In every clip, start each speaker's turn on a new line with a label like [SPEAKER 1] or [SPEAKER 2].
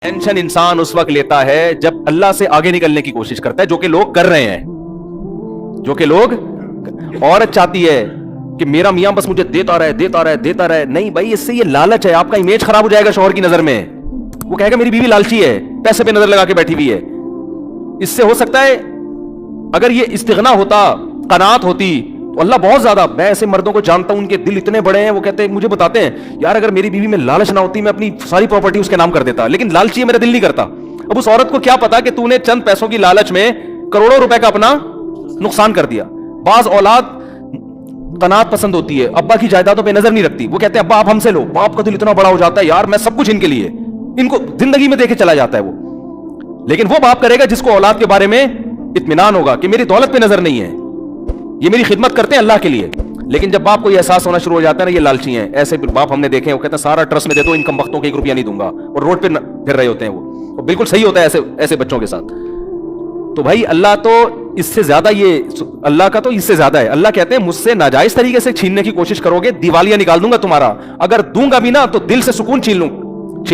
[SPEAKER 1] Tension انسان اس وقت لیتا ہے جب اللہ سے آگے نکلنے کی کوشش کرتا ہے، جو کہ لوگ کر رہے ہیں، جو کہ لوگ عورت چاہتی ہے کہ میرا میاں بس مجھے دیتا رہے. نہیں بھائی، اس سے یہ لالچ ہے، آپ کا امیج خراب ہو جائے گا شوہر کی نظر میں. وہ کہے گا میری بیوی لالچی ہے، پیسے پہ نظر لگا کے بیٹھی ہوئی ہے. اس سے ہو سکتا ہے اگر یہ استغنا ہوتا، قناعت ہوتی تو اللہ بہت زیادہ. میں ایسے مردوں کو جانتا ہوں، ان کے دل اتنے بڑے ہیں، وہ کہتے ہیں، مجھے بتاتے ہیں یار اگر میری بیوی میں لالچ نہ ہوتی میں اپنی ساری پراپرٹی اس کے نام کر دیتا، لیکن لالچی ہے، میرا دل نہیں کرتا. اب اس عورت کو کیا پتا کہ تو نے چند پیسوں کی لالچ میں کروڑوں روپے کا اپنا نقصان کر دیا. بعض اولاد قناعت پسند ہوتی ہے، ابا کی جائیدادوں پہ نظر نہیں رکھتی. وہ کہتے ہیں ابا آپ ہم سے لو. باپ کا دل اتنا بڑا ہو جاتا ہے، یار میں سب کچھ ان کے لیے، ان کو زندگی میں دے کے چلا جاتا ہے وہ. لیکن وہ باپ کرے گا جس کو اولاد کے بارے میں اطمینان ہوگا کہ میری دولت پہ نظر نہیں ہے، یہ میری خدمت کرتے ہیں اللہ کے لیے. لیکن جب باپ کو یہ احساس ہونا شروع ہو جاتا ہے نا یہ لالچی ہیں، ایسے باپ ہم نے دیکھے ہیں، وہ کہتے ہیں سارا ٹرسٹ میں دے دو، ان کم وقتوں کے 1 روپیہ نہیں دوں گا، اور روڈ پہ پھر رہے ہوتے ہیں. وہ بالکل صحیح ہوتا ہے ایسے بچوں کے ساتھ. تو بھائی اللہ تو اس سے زیادہ، یہ اللہ کا تو اس سے زیادہ ہے. اللہ کہتے ہیں مجھ سے ناجائز طریقے سے چھیننے کی کوشش کرو گے، دیوالیاں نکال دوں گا تمہارا. اگر دوں گا بھی نا تو دل سے سکون چھین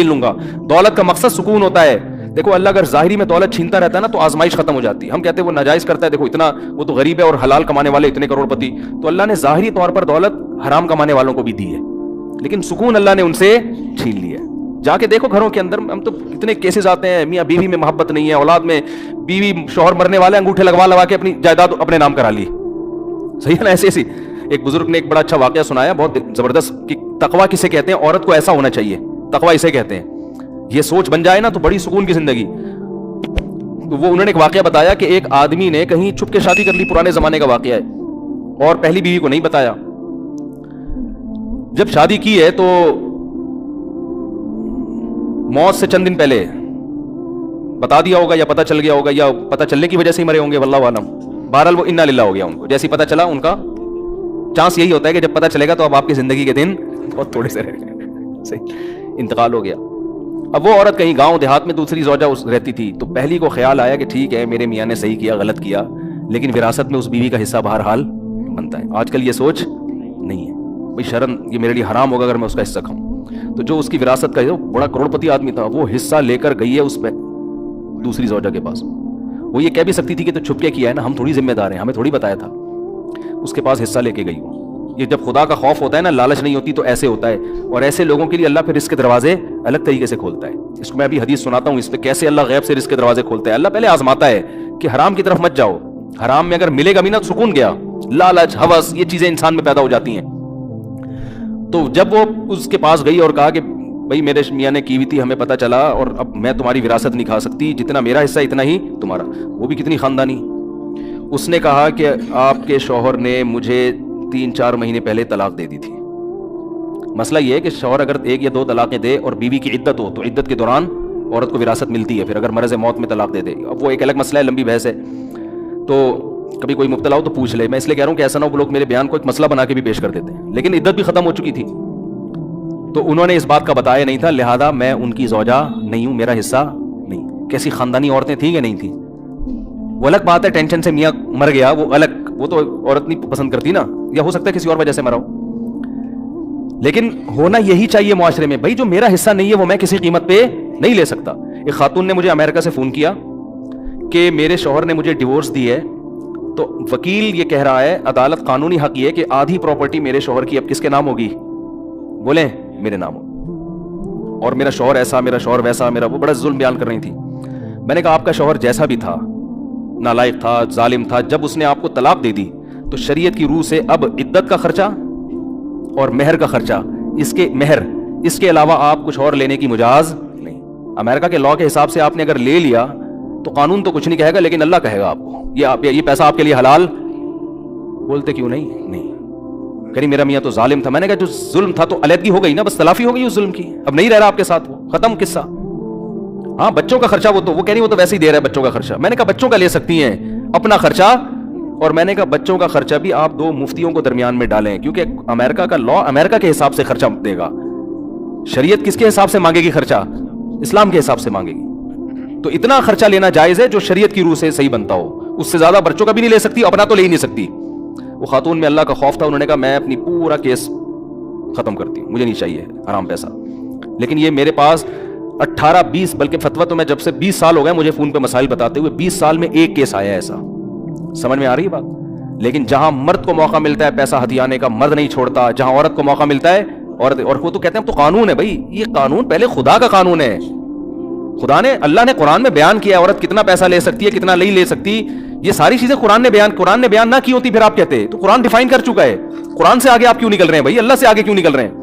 [SPEAKER 1] لوں گا. دولت کا مقصد سکون ہوتا ہے. دیکھو اللہ اگر ظاہری میں دولت چھینتا رہتا ہے نا تو آزمائش ختم ہو جاتی ہے. ہم کہتے ہیں وہ ناجائز کرتا ہے، دیکھو اتنا وہ تو غریب ہے اور حلال کمانے والے اتنے کروڑ پتی. تو اللہ نے ظاہری طور پر دولت حرام کمانے والوں کو بھی دی ہے، لیکن سکون اللہ نے ان سے چھین لیا ہے. جا کے دیکھو گھروں کے اندر، ہم تو اتنے کیسز آتے ہیں، میاں بیوی میں محبت نہیں ہے، اولاد میں بیوی شوہر مرنے والے انگوٹھے لگوا کے اپنی جائیداد اپنے نام کرا لی. صحیح ہے نا؟ ایسے ایک بزرگ نے ایک بڑا اچھا واقعہ سنایا، بہت زبردست، کہ تقویٰ کسے کہتے ہیں، عورت کو ایسا ہونا چاہیے، تقویٰ اسے کہتے ہیں. یہ سوچ بن جائے نا تو بڑی سکون کی زندگی. تو وہ انہوں نے ایک واقعہ بتایا کہ ایک آدمی نے کہیں چھپ کے شادی کر لی، پرانے زمانے کا واقعہ ہے، اور پہلی بیوی کو نہیں بتایا. جب شادی کی ہے تو موت سے چند دن پہلے بتا دیا ہوگا، یا پتہ چل گیا ہوگا، یا پتہ چلنے کی وجہ سے ہی مرے ہوں گے، واللہ عالم. بہرحال وہ انا للہ ہو گیا. ان کو جیسے پتہ چلا، ان کا چانس یہی ہوتا ہے کہ جب پتہ چلے گا تو اب آپ کی زندگی کے دن بہت تھوڑے سے رہ گئے. صحیح، انتقال ہو گیا. اب وہ عورت کہیں گاؤں دیہات میں دوسری زوجہ رہتی تھی، تو پہلی کو خیال آیا کہ ٹھیک ہے میرے میاں نے صحیح کیا، غلط کیا، لیکن وراثت میں اس بیوی کا حصہ بہرحال بنتا ہے. آج کل یہ سوچ نہیں ہے، بھائی شرم، یہ میرے لیے حرام ہوگا اگر میں اس کا حصہ کھاؤں. تو جو اس کی وراثت کا بڑا کروڑ پتی آدمی تھا، وہ حصہ لے کر گئی ہے اس پہ دوسری زوجہ کے پاس. وہ یہ کہہ بھی سکتی تھی کہ تو چھپ کے کیا ہے نا، ہم تھوڑی ذمہ دار ہیں، ہمیں تھوڑی بتایا تھا. اس کے پاس حصہ لے کے گئی. یہ جب خدا کا خوف ہوتا ہے نا، لالچ نہیں ہوتی، تو ایسے ہوتا ہے. اور ایسے لوگوں کے لیے اللہ پھر رزق کے دروازے الگ طریقے سے کھولتا ہے. اس کو میں ابھی حدیث سناتا ہوں، اس پہ کیسے اللہ غیب سے رزق کے دروازے کھولتا ہے. اللہ پہلے آزماتا ہے کہ حرام کی طرف مت جاؤ. حرام میں اگر ملے گا بھی نا سکون گیا، لالچ، ہوس، یہ چیزیں انسان میں پیدا ہو جاتی ہیں. تو جب وہ اس کے پاس گئی اور کہا کہ بھائی میرے میاں نے کی ہوئی تھی، ہمیں پتہ چلا، اور اب میں تمہاری وراثت نہیں کھا سکتی، جتنا میرا حصہ اتنا ہی تمہارا. وہ بھی کتنی خاندانی. اس نے کہا کہ آپ کے شوہر نے مجھے 3-4 مہینے پہلے طلاق دے دی تھی. مسئلہ یہ ہے کہ شوہر اگر 1 یا 2 طلاقیں دے اور بیوی کی عدت ہو تو عدت کے دوران عورت کو وراثت ملتی ہے. پھر اگر مرض موت میں طلاق دے دے، اب وہ ایک الگ مسئلہ ہے، لمبی بحث ہے. تو کبھی کوئی مبتلا ہو تو پوچھ لے. میں اس لیے کہہ رہا ہوں کہ ایسا نہ ہو لوگ میرے بیان کو ایک مسئلہ بنا کے بھی پیش کر دیتے ہیں، لیکن عدت بھی ختم ہو چکی تھی. تو انہوں نے اس بات کا بتایا نہیں تھا، لہذا میں ان کی زوجہ نہیں ہوں، میرا حصہ نہیں. کیسی خاندانی عورتیں تھیں کہ نہیں تھیں. وہ الگ بات ہے، ٹینشن سے میاں مر گیا، وہ الگ، وہ تو عورت نہیں پسند کرتی نا، یا ہو سکتا ہے کسی اور وجہ سے مرا ہو. لیکن ہونا یہی چاہیے معاشرے میں، بھائی جو میرا حصہ نہیں ہے وہ میں کسی قیمت پہ نہیں لے سکتا. ایک خاتون نے مجھے امریکہ سے فون کیا کہ میرے شوہر نے مجھے ڈیورس دی ہے، تو وکیل یہ کہہ رہا ہے، عدالت قانونی حق یہ ہے کہ آدھی پراپرٹی میرے شوہر کی اب کس کے نام ہوگی؟ بولیں میرے نام ہو. اور میرا شوہر ایسا، میرا شوہر ویسا، میرا وہ بڑا ظلم بیان کر رہی تھی. میں نے کہا آپ کا شوہر جیسا بھی تھا، نالائق تھا، ظالم تھا، جب اس نے آپ کو طلاق دے دی تو شریعت کی روح سے اب عدت کا خرچہ اور مہر کا خرچہ، اس کے علاوہ آپ کچھ اور لینے کی مجاز نہیں. امریکہ کے لاء کے حساب سے آپ نے اگر لے لیا تو قانون تو کچھ نہیں کہے گا، لیکن اللہ کہے گا آپ کو یہ پیسہ آپ کے لیے حلال. بولتے کیوں نہیں کہیں میرا میاں تو ظالم تھا. میں نے کہا جو ظلم تھا تو علیحدگی ہو گئی نا، بس تلافی ہو گئی اس ظلم کی، اب نہیں رہ رہا آپ کے ساتھ، وہ ختم قصہ. ہاں بچوں کا خرچہ وہ کہہ رہی وہ تو ویسے ہی دے رہا ہے بچوں کا خرچہ. میں نے کہا بچوں کا لے سکتی ہیں اپنا خرچہ، اور میں نے کہا بچوں کا خرچہ بھی آپ 2 مفتیوں کو درمیان میں ڈالیں، کیونکہ امریکہ کا لاء امریکہ کے حساب سے خرچہ دے گا. شریعت کس کے حساب سے مانگے گی خرچہ؟ اسلام کے حساب سے مانگے گی. تو اتنا خرچہ لینا جائز ہے جو شریعت کی روح سے صحیح بنتا ہو. اس سے زیادہ بچوں کا بھی نہیں لے سکتی، اپنا تو لے ہی نہیں سکتی. وہ خاتون میں اللہ کا خوف تھا، انہوں نے کہا میں اپنی پورا کیس ختم کرتی ہوں، مجھے نہیں چاہیے حرام پیسہ. لیکن یہ میرے پاس 18-20 بلکہ فتویٰ تو میں جب سے 20 سال ہو گئے مجھے فون پہ مسائل بتاتے ہوئے, 20 سال میں ایک کیس آیا ایسا. سمجھ میں آ رہی ہے بات؟ لیکن جہاں مرد کو موقع ملتا ہے پیسہ ہتھیانے کا, مرد نہیں چھوڑتا. جہاں عورت کو موقع ملتا ہے عورت, اور وہ تو کہتے ہیں تو قانون ہے بھائی, یہ قانون پہلے خدا کا قانون ہے. خدا نے, اللہ نے قرآن میں بیان کیا عورت کتنا پیسہ لے سکتی ہے کتنا نہیں لے سکتی. یہ ساری چیزیں قرآن نے بیان نہ کی ہوتی پھر آپ کہتے. تو قرآن ڈیفائن کر چکا ہے. قرآن سے آگے آپ کیوں نکل رہے ہیں بھائی؟ اللہ سے آگے کیوں نکل رہے ہیں؟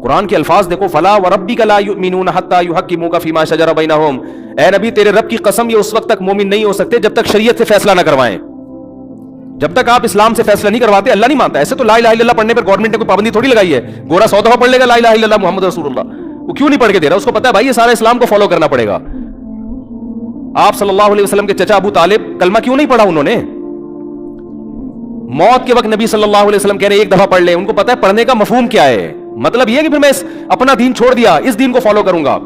[SPEAKER 1] قرآن کے الفاظ دیکھو, فلا وربک لا یؤمنون حتی یحکموک فیما شجر بینہم. اے نبی تیرے رب کی قسم یہ اس وقت تک مومن نہیں ہو سکتے جب تک شریعت سے فیصلہ نہ کروائیں. جب تک آپ اسلام سے فیصلہ نہیں کرواتے اللہ نہیں مانتا. ایسے تو لا الہ الا اللہ پڑھنے پر گورنمنٹ نے کوئی پابندی تھوڑی لگائی ہے. گورا 100 دفعہ پڑھ لے گا لا الہ الا اللہ محمد رسول اللہ, وہ کیوں نہیں پڑھ کے دے رہا؟ اس کو پتا ہے بھائی یہ سارا اسلام کو فالو کرنا پڑے گا. آپ صلی اللہ علیہ وسلم کے چچا ابو طالب کلمہ کیوں نہیں پڑھا انہوں نے؟ موت کے وقت نبی صلی اللہ علیہ وسلم کہہ رہے ایک دفعہ پڑھ لے. ان کو پتا ہے پڑھنے کا مفہوم کیا ہے. مطلب یہ کہ پھر میں اپنا دین چھوڑ دیا, اس دین کو فالو کروں گا.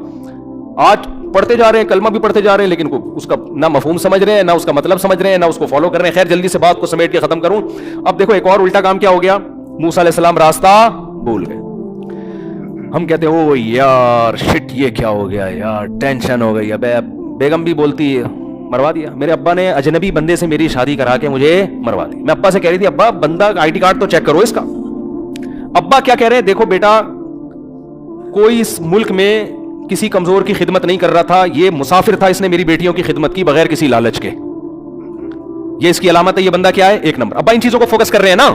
[SPEAKER 1] آج پڑھتے جا رہے ہیں, کلمہ بھی پڑھتے جا رہے ہیں, لیکن اس کا نہ مفہوم سمجھ رہے ہیں, نہ اس کا مطلب سمجھ رہے ہیں, نہ اس کو فالو کر رہے ہیں. خیر جلدی سے بات کو سمیٹ کے ختم کروں. اب دیکھو ایک اور الٹا کام کیا ہو گیا. موسیٰ علیہ السلام راستہ بھول گئے. ہم کہتے ہیں او یار شٹ یہ کیا ہو گیا یار, ٹینشن ہو گئی. اب بیگم بھی بولتی ہے مروا دیا. میرے ابا نے اجنبی بندے سے میری شادی کرا کے مجھے مروا دی. میں ابا سے کہہ رہی تھی ابا بندہ آئی ڈی کارڈ تو چیک کرو اس کا. ابا کیا کہہ رہے ہیں, دیکھو بیٹا کوئی اس ملک میں کسی کمزور کی خدمت نہیں کر رہا تھا, یہ مسافر تھا, اس نے میری بیٹیوں کی خدمت کی بغیر کسی لالچ کے. یہ اس کی علامت ہے. یہ بندہ کیا ہے؟ ایک نمبر. ابا ان چیزوں کو فوکس کر رہے ہیں نا.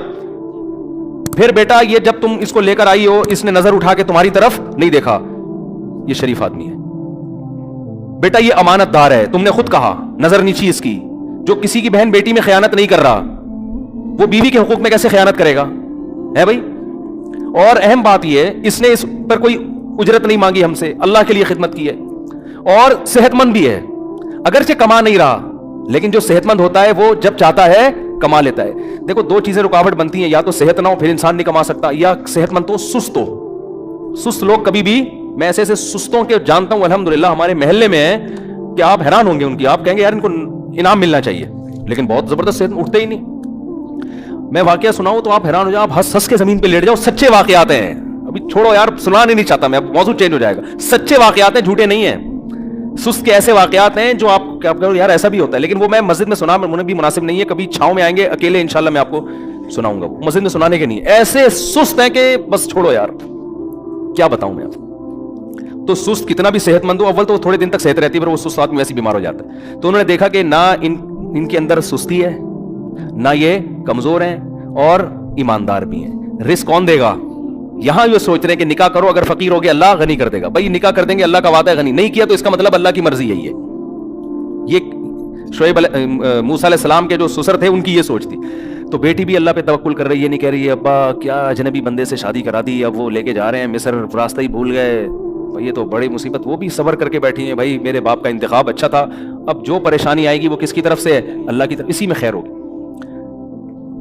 [SPEAKER 1] پھر بیٹا یہ جب تم اس کو لے کر آئی ہو اس نے نظر اٹھا کے تمہاری طرف نہیں دیکھا, یہ شریف آدمی ہے. بیٹا یہ امانت دار ہے, تم نے خود کہا نظر نیچی اس کی. جو کسی کی بہن بیٹی میں خیانت نہیں کر رہا وہ بیوی کے حقوق میں کیسے خیانت کرے گا ہے بھائی. اور اہم بات یہ ہے اس نے اس پر کوئی اجرت نہیں مانگی ہم سے, اللہ کے لیے خدمت کی ہے. اور صحت مند بھی ہے, اگرچہ کما نہیں رہا لیکن جو صحت مند ہوتا ہے وہ جب چاہتا ہے کما لیتا ہے. دیکھو دو چیزیں رکاوٹ بنتی ہیں, یا تو صحت نہ ہو پھر انسان نہیں کما سکتا, یا صحت مند تو سست ہو. سست لوگ کبھی بھی, میں ایسے سستوں کے جانتا ہوں الحمدللہ ہمارے محلے میں ہیں کہ آپ حیران ہوں گے ان کی. آپ کہیں گے یار ان کو انعام ملنا چاہیے, لیکن بہت زبردست صحت اٹھتے ہی نہیں. میں واقعہ سناؤں تو آپ حیران ہو جاؤ, آپ ہنس ہنس کے زمین پہ لیٹ جاؤ. سچے واقعات ہیں, ابھی چھوڑو یار سنانے نہیں چاہتا میں, اب موضوع چینج ہو جائے گا. سچے واقعات ہیں, جھوٹے نہیں ہیں. سست کے ایسے واقعات ہیں جو آپ کہو یار ایسا بھی ہوتا ہے, لیکن وہ میں مسجد میں سنا مجھے بھی مناسب نہیں ہے. کبھی چھاؤں میں آئیں گے اکیلے انشاءاللہ میں آپ کو سناؤں گا. مسجد میں سنانے کے نہیں, ایسے سست ہیں کہ بس چھوڑو یار کیا بتاؤں میں آپ. تو سست کتنا بھی صحت مند ہو, اول تو تھوڑے دن تک صحت رہتی ہے, پھر وہ سست آدمی ویسے بیمار ہو جاتا ہے. تو انہوں نے دیکھا کہ نہ ان کے اندر سستی ہے, نہ یہ کمزور ہیں, اور ایماندار بھی ہیں. رزق کون دے گا؟ یہاں یہ سوچ رہے ہیں کہ نکاح کرو, اگر فقیر ہو گیا اللہ غنی کر دے گا. بھائی نکاح کر دیں گے, اللہ کا وعدہ ہے غنی, نہیں کیا تو اس کا مطلب اللہ کی مرضی یہی ہے. یہ شعیب موسیٰ علیہ السلام کے جو سسر تھے ان کی یہ سوچ تھی. تو بیٹی بھی اللہ پہ توکل کر رہی ہے, نہیں کہہ رہی ہے ابا کیا اجنبی بندے سے شادی کرا دی, اب وہ لے کے جا رہے ہیں مصر, راستہ ہی بھول گئے, یہ تو بڑی مصیبت. وہ بھی صبر کر کے بیٹھی ہیں, بھائی میرے باپ کا انتخاب اچھا تھا, اب جو پریشانی آئے گی وہ کس کی طرف سے ہے؟ اللہ کی طرف, اسی میں خیر ہوگی.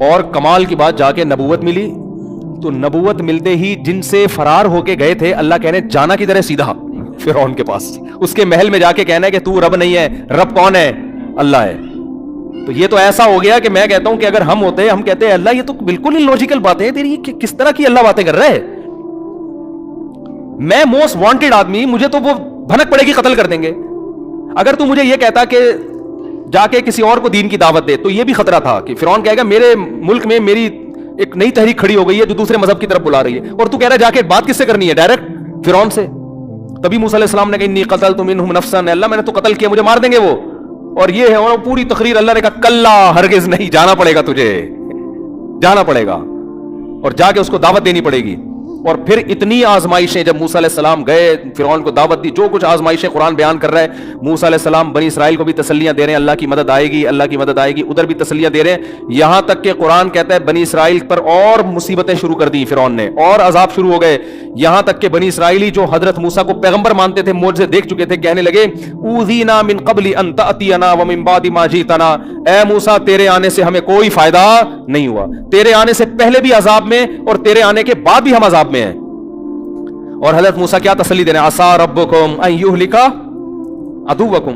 [SPEAKER 1] اور کمال کی بات جا کے نبوت ملی. تو نبوت ملتے ہی جن سے فرار ہو کے گئے تھے, اللہ کہنے جانا کدھر ہے؟ سیدھا فرعون کے پاس, اس کے محل میں جا کے کہنا ہے کہ تو رب نہیں ہے. رب کون ہے؟ اللہ ہے. تو یہ تو ایسا ہو گیا کہ میں کہتا ہوں کہ اگر ہم ہوتے, ہم کہتے ہیں اللہ یہ تو بالکل ہی لوجیکل باتیں ہیں تیری, کس طرح کی اللہ باتیں کر رہا ہے. میں موسٹ وانٹیڈ آدمی, مجھے تو وہ بھنک پڑے گی قتل کر دیں گے. اگر تو مجھے یہ کہتا کہ جا کے کسی اور کو دین کی دعوت دے, تو یہ بھی خطرہ تھا کہ فرعون کہے گا میرے ملک میں میری ایک نئی تحریک کھڑی ہو گئی ہے جو دوسرے مذہب کی طرف بلا رہی ہے, اور تو کہہ رہا ہے جا کے بات کس سے کرنی ہے؟ ڈائریکٹ فرعون سے. تبھی موسیٰ علیہ السلام نے کہا انی قتلت منہم نفسا, اللہ میں نے تو قتل کیا, مجھے مار دیں گے وہ. اور یہ ہے, اور پوری تقریر اللہ نے کہا کلا ہرگز نہیں, جانا پڑے گا تجھے, جانا پڑے گا, اور جا کے اس کو دعوت دینی پڑے گی. اور پھر اتنی آزمائشیں, جب موسیٰ علیہ السلام گئے فرعون کو دعوت دی, جو کچھ آزمائشیں قرآن بیان کر رہا ہے. موسیٰ علیہ السلام بنی اسرائیل کو بھی تسلیاں دے رہے ہیں, اللہ کی مدد آئے گی, اللہ کی مدد آئے گی, ادھر بھی تسلیاں دے رہے ہیں. یہاں تک کہ قرآن کہتا ہے بنی اسرائیل پر اور مصیبتیں شروع کر دی فرعون نے, اور عذاب شروع ہو گئے. یہاں تک کہ بنی اسرائیلی جو حضرت موسیٰ کو پیغمبر مانتے تھے, معجزے دیکھ چکے تھے, کہنے لگے اوذینا من قبل ان تأتینا ومن بعد ما جئتنا, اے موسیٰ تیرے آنے سے ہمیں کوئی فائدہ نہیں ہوا, تیرے آنے سے پہلے بھی عذاب میں اور تیرے آنے کے بعد بھی ہم عذاب میں ہیں. اور حضرت موسیٰ کیا تسلی دے رہے ہیں, عسیٰ ربکم ان یہلک عدوکم,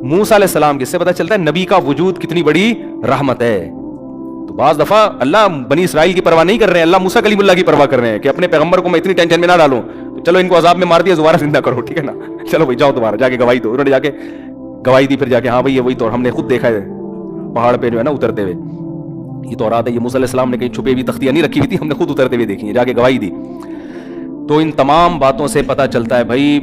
[SPEAKER 1] موسیٰ علیہ السلام, کس سے پتہ چلتا ہے نبی کا وجود کتنی بڑی رحمت ہے. تو بعض دفعہ اللہ بنی اسرائیل کی پرواہ نہیں کر رہے ہیں, اللہ موسیٰ کلیم اللہ کی پرواہ کر رہے ہیں کہ اپنے پیغمبر کو میں اتنی ٹینشن میں نہ ڈالوں, تو چلو ان کو عذاب میں مار دیا, دوبارہ زندہ کرو, ٹھیک ہے نا, چلو بھائی جاؤ دوبارہ جا کے گواہی دو. انہوں نے جا کے گواہی دی, پھر جا کے ہاں بھائی یہ وہی تو ہم نے خود دیکھا ہے پہاڑ پہ جو ہے نا اترتے ہوئے, یہ تو رات ہے, یہ موسیٰ علیہ السلام نے کہیں چھپے ہوئی تختیاں نہیں رکھی ہوئی تھی, ہم نے خود اترتے ہوئے دیکھی ہیں, جا کے گواہی دی. تو ان تمام باتوں سے پتہ چلتا ہے بھائی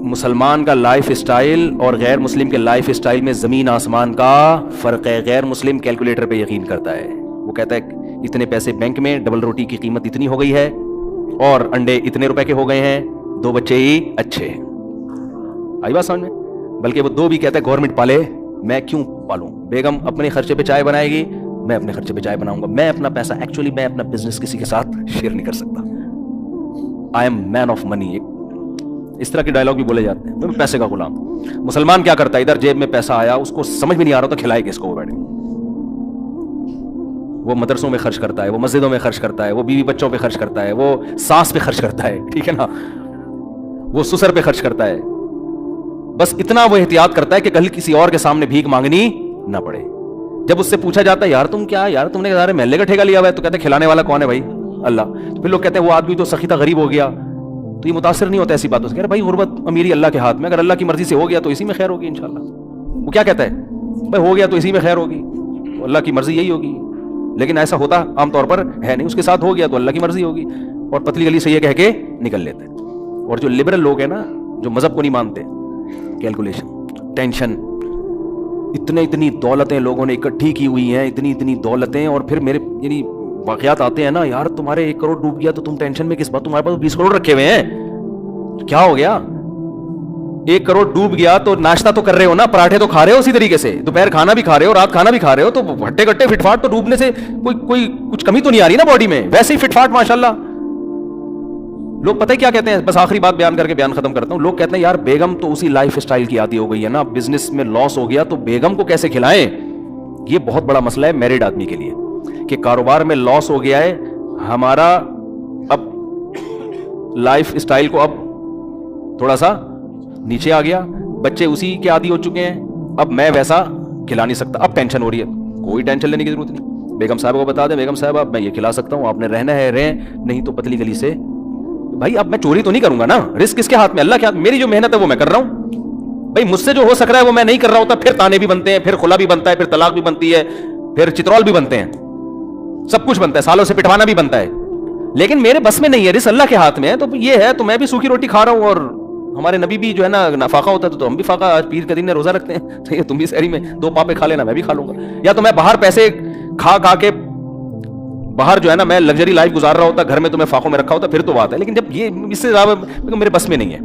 [SPEAKER 1] مسلمان کا لائف اسٹائل اور غیر مسلم کے لائف اسٹائل میں زمین آسمان کا فرق ہے. غیر مسلم کیلکولیٹر پہ یقین کرتا ہے, وہ کہتا ہے اتنے پیسے بینک میں, ڈبل روٹی کی قیمت اتنی ہو گئی ہے, اور انڈے اتنے روپے کے ہو گئے ہیں, 2 بچے ہی اچھے. آئی بات سمجھ میں؟ بلکہ وہ 2 بھی کہتا ہے گورنمنٹ پالے, میں کیوں پالوں. بیگم اپنے خرچے پہ چائے بنائے گی, میں اپنے خرچے پہ چائے بناؤں گا. میں اپنا پیسہ, ایکچولی میں اپنا بزنس کسی کے ساتھ شیئر نہیں کر سکتا. I am main of money, اس طرح کے ڈائلاگ بھی بولے جاتے ہیں, میں پیسے کا غلام. مسلمان کیا کرتا ہے, ادھر جیب میں پیسہ آیا, اس کو سمجھ میں نہیں آ رہا تو کھلائے کس کو, وہ بیٹھے وہ مدرسوں میں خرچ کرتا ہے, وہ مسجدوں میں خرچ کرتا ہے, وہ بیوی بچوں پہ خرچ کرتا ہے, وہ ساس پہ خرچ کرتا ہے, ٹھیک ہے نا, وہ سسر پہ خرچ کرتا ہے. بس اتنا وہ احتیاط کرتا ہے کہ کل کسی اور کے سامنے بھیک مانگنی نہ پڑے. جب اس سے پوچھا جاتا ہے یار تم کیا, یار تم نے سارے محلے کا ٹھیکہ لیا ہوا ہے, تو کہتے ہیں کھلانے والا کون ہے بھائی, اللہ. تو پھر لوگ کہتے ہیں وہ آدمی تو سخی تھا, غریب ہو گیا. تو یہ متاثر نہیں ہوتا ایسی باتوں سے, کہہ رہے بھائی غربت امیری اللہ کے ہاتھ میں, اگر اللہ کی مرضی سے ہو گیا تو اسی میں خیر ہوگی انشاءاللہ. وہ کیا کہتا ہے بھائی ہو گیا تو اسی میں خیر ہوگی, تو اللہ کی مرضی یہی ہوگی. لیکن ایسا ہوتا عام طور پر ہے نہیں, اس کے ساتھ ہو گیا تو اللہ کی مرضی ہوگی, اور پتلی گلی سے یہ کہہ کے نکل لیتے. اور جو لبرل لوگ ہیں نا, جو مذہب کو نہیں مانتے, کیلکولیشن, ٹینشن, اتنی دولتیں لوگوں نے اکٹھی کی ہوئی ہیں, اتنی دولتیں, اور پھر میرے یعنی واقعات آتے ہیں نا, یار تمہارے 1 کروڑ ڈوب گیا تو تم ٹینشن میں کس بات, تمہارے پاس 20 کروڑ رکھے ہوئے ہیں, کیا ہو گیا. 1 کروڑ ڈوب گیا تو ناشتہ تو کر رہے ہو نا, پراٹھے تو کھا رہے ہو اسی طریقے سے, دوپہر کھانا بھی کھا رہے ہو, رات کھانا بھی کھا رہے ہو, تو ہٹے کٹے فٹ فاٹ تو ڈوبنے سے کوئی کچھ کمی تو نہیں آ رہی نا باڈی میں, ویسے ہی فٹ فاٹ ماشاءاللہ. لوگ پتہ کیا کہتے ہیں, بس آخری بات بیان کر کے بیان ختم کرتا ہوں. لوگ کہتے ہیں یار بیگم تو اسی لائف اسٹائل کی عادی ہو گئی ہے نا, بزنس میں لاس ہو گیا تو بیگم کو کیسے کھلائیں. یہ بہت بڑا مسئلہ ہے میرڈ آدمی کے لیے, کہ کاروبار میں لاس ہو گیا ہے, ہمارا اب لائف اسٹائل کو اب تھوڑا سا نیچے آ گیا, بچے اسی کے عادی ہو چکے ہیں, اب میں ویسا کھلا نہیں سکتا, اب ٹینشن ہو رہی ہے. کوئی ٹینشن لینے کی ضرورت نہیں, بیگم صاحب کو بتا دیں, بیگم صاحب اب میں یہ کھلا سکتا ہوں, آپ نے رہنا ہے رہیں, نہیں تو پتلی گلی سے. بھائی اب میں چوری تو نہیں کروں گا نا, رسک کس کے ہاتھ میں, اللہ کے ہاتھ. میری جو محنت ہے وہ میں کر رہا ہوں بھائی, مجھ سے جو ہو سک رہا ہے وہ میں نہیں کر رہا ہوتا, پھر تانے بھی بنتے ہیں, پھر خلا بھی بنتا ہے, پھر طلاق بھی بنتی ہے, پھر چترول بھی بنتے ہیں, سب کچھ بنتا ہے, سالوں سے پٹوانا بھی بنتا ہے. لیکن میرے بس میں نہیں ہے, رزق اللہ کے ہاتھ میں ہے. تو یہ ہے, تو میں بھی سوکھی روٹی کھا رہا ہوں, اور ہمارے نبی بھی جو ہے نا فاقہ ہوتا ہے, تو ہم بھی فاقہ, آج پیر کے دن روزہ رکھتے ہیں, تو یہ تم بھی سحری میں 2 پاپے کھا لینا, میں بھی کھا لوں گا. یا تو میں باہر پیسے کھا کے باہر جو ہے نا میں لگژری لائف گزار رہا ہوتا, گھر میں تو میں فاقوں میں رکھا ہوتا, پھر تو بات ہے. لیکن جب یہ اس سے زیادہ میرے بس میں نہیں ہے.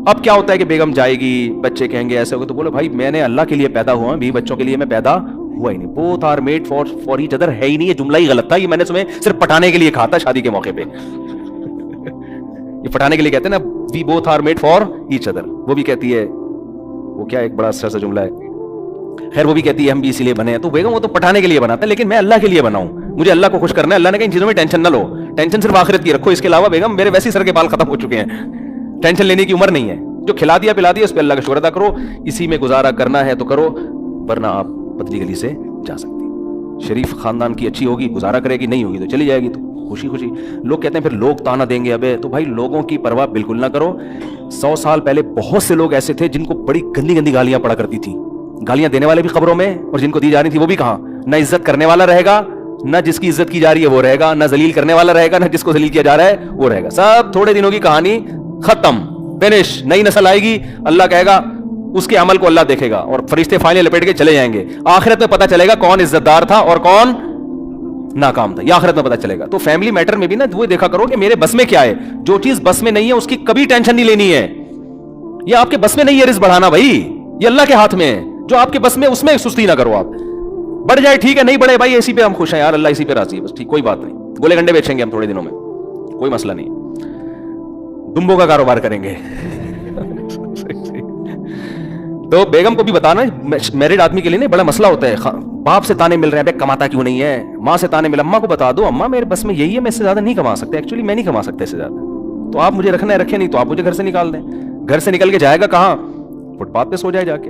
[SPEAKER 1] اب کیا ہوتا ہے کہ بیگم جائے گی, بچے کہیں گے ایسے ہوگا, تو بولو بھائی میں نے اللہ کے لیے پیدا ہوا, بھی بچوں کے لیے میں پیدا ہوا ہی نہیں. Both are made for each other ہے ہی نہیں, یہ جملہ ہی غلط تھا, یہ میں نے تمہیں صرف پٹانے کے لیے کہا تھا شادی کے موقع پہ. یہ پٹانے کے لیے کہتے ہیں نا, we both are made for each other. وہ بھی کہتی ہے, وہ کیا ایک بڑا اچھا سا جملہ ہے, خیر وہ بھی کہتی ہے ہم بھی اسی لیے بنے ہیں. تو بیگم وہ تو پٹانے کے لیے بناتا ہے, لیکن میں اللہ کے لیے بنا ہوں, مجھے اللہ کو خوش کرنا ہے. اللہ نے کہا ان چیزوں میں ٹینشن نہ لو, ٹینشن صرف آخرت کی رکھو, اس کے علاوہ بیگم میرے ویسے سر کے بال ختم ہو چکے ہیں, ٹینشن لینے کی عمر نہیں ہے. جو کھلا دیا پلا دیا اس پہ اللہ کا شکر ادا کرو, اسی میں گزارا کرنا ہے تو کرو, ورنہ آپ پتلی گلی سے جا سکتی. شریف خاندان کی اچھی ہوگی, گزارا کرے گی, نہیں ہوگی تو چلی جائے گی, تو خوشی خوشی. لوگ کہتے ہیں پھر لوگ تانا دیں گے, ابے تو بھائی لوگوں کی پرواہ بالکل نہ کرو. 100 سال پہلے بہت سے لوگ ایسے تھے جن کو بڑی گندی گالیاں پڑا کرتی تھی, گالیاں دینے والے بھی قبروں میں, اور جن کو دی جا رہی تھی وہ بھی کہاں. نہ عزت کرنے والا رہے گا, نہ جس کی عزت کی جا رہی ہے وہ رہے گا, نہ ذلیل کرنے والا رہے گا, نہ جس کو ذلیل کیا جا رہا ہے وہ رہے گا. سب تھوڑے دنوں کی کہانی, ختم, فنش. نئی نسل آئے گی, اللہ کہے گا اس کے عمل کو اللہ دیکھے گا, اور فرشتے فائلیں لپیٹ کے چلے جائیں گے. آخرت میں پتہ چلے گا کون عزت دار تھا اور کون ناکام تھا, یہ آخرت میں پتہ چلے گا. تو فیملی میٹر میں بھی نا وہ دیکھا کرو کہ میرے بس میں کیا ہے. جو چیز بس میں نہیں ہے اس کی کبھی ٹینشن نہیں لینی ہے. یہ آپ کے بس میں نہیں ہے رزق بڑھانا بھائی, یہ اللہ کے ہاتھ میں ہے. جو آپ کے بس میں اس میں سستی نہ کرو. آپ بڑھ جائے ٹھیک ہے, نہیں بڑھے بھائی اسی پہ ہم خوش ہیں یار, اللہ اسی پہ راضی ہے, بس ٹھیک, کوئی بات نہیں. گولے گنڈے بیچیں گے ہم تھوڑے دنوں میں, کوئی مسئلہ نہیں. دمبوں کا کاروبار کریں گے. تو بیگم کو بھی بتانا, میرڈ آدمی کے لیے نہیں بڑا مسئلہ ہوتا ہے. باپ سے تانے مل رہے ہیں, بے کماتا کیوں نہیں ہے, ماں سے تانے مل, اماں کو بتا دو اماں میرے بس میں یہی ہے, میں اس سے زیادہ نہیں کما سکتا, ایکچولی میں نہیں کما سکتا اس سے زیادہ, تو آپ مجھے رکھنا ہے رکھیں, نہیں تو آپ مجھے گھر سے نکال دیں. گھر سے نکل کے جائے گا کہاں, فٹ پاتھ پہ سو جائے جا کے,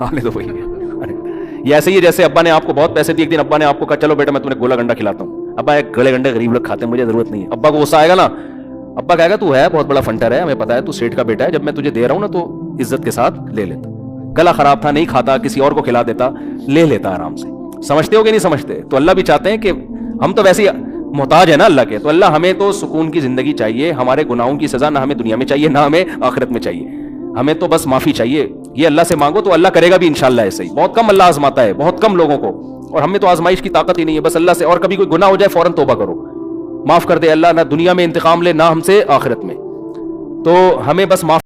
[SPEAKER 1] آنے دو بھائی. یہ ایسے ہی جیسے ابا نے آپ کو بہت پیسے دیے, ایک دن ابا نے آپ کو کہا چلو بیٹا میں تمہیں گولا گنڈا کھلاتا ہوں. ابا ایک گلے گنڈے غریب لوگ کھاتے ہیں, مجھے ضرورت نہیں ہے. ابا کو غصہ آئے گا نا, ابا کہے گا تو ہے بہت بڑا فنٹر ہے, ہمیں پتا ہے تو سیٹ کا بیٹا ہے, جب میں تجھے دے رہا ہوں نا تو عزت کے ساتھ لے لیتا. گلا خراب تھا نہیں کھاتا, کسی اور کو کھلا دیتا, لے لیتا آرام سے. سمجھتے ہو کہ نہیں سمجھتے؟ تو اللہ بھی چاہتے ہیں کہ ہم تو ویسے ہی محتاج ہے نا اللہ کے, تو اللہ ہمیں تو سکون کی زندگی چاہیے, ہمارے گناہوں کی سزا نہ ہمیں دنیا میں چاہیے نہ ہمیں آخرت میں چاہیے, ہمیں تو بس معافی چاہیے. یہ اللہ سے مانگو تو اللہ کرے گا بھی انشاءاللہ. ایسے ہی بہت کم اللہ آزماتا ہے, بہت کم لوگوں کو, اور ہمیں تو آزمائش کی طاقت ہی نہیں ہے. بس اللہ سے, اور کبھی کوئی گناہ ہو جائے فوراً توبہ کرو, معاف کر دے اللہ, نہ دنیا میں انتقام لے نہ ہم سے آخرت میں, تو ہمیں بس معاف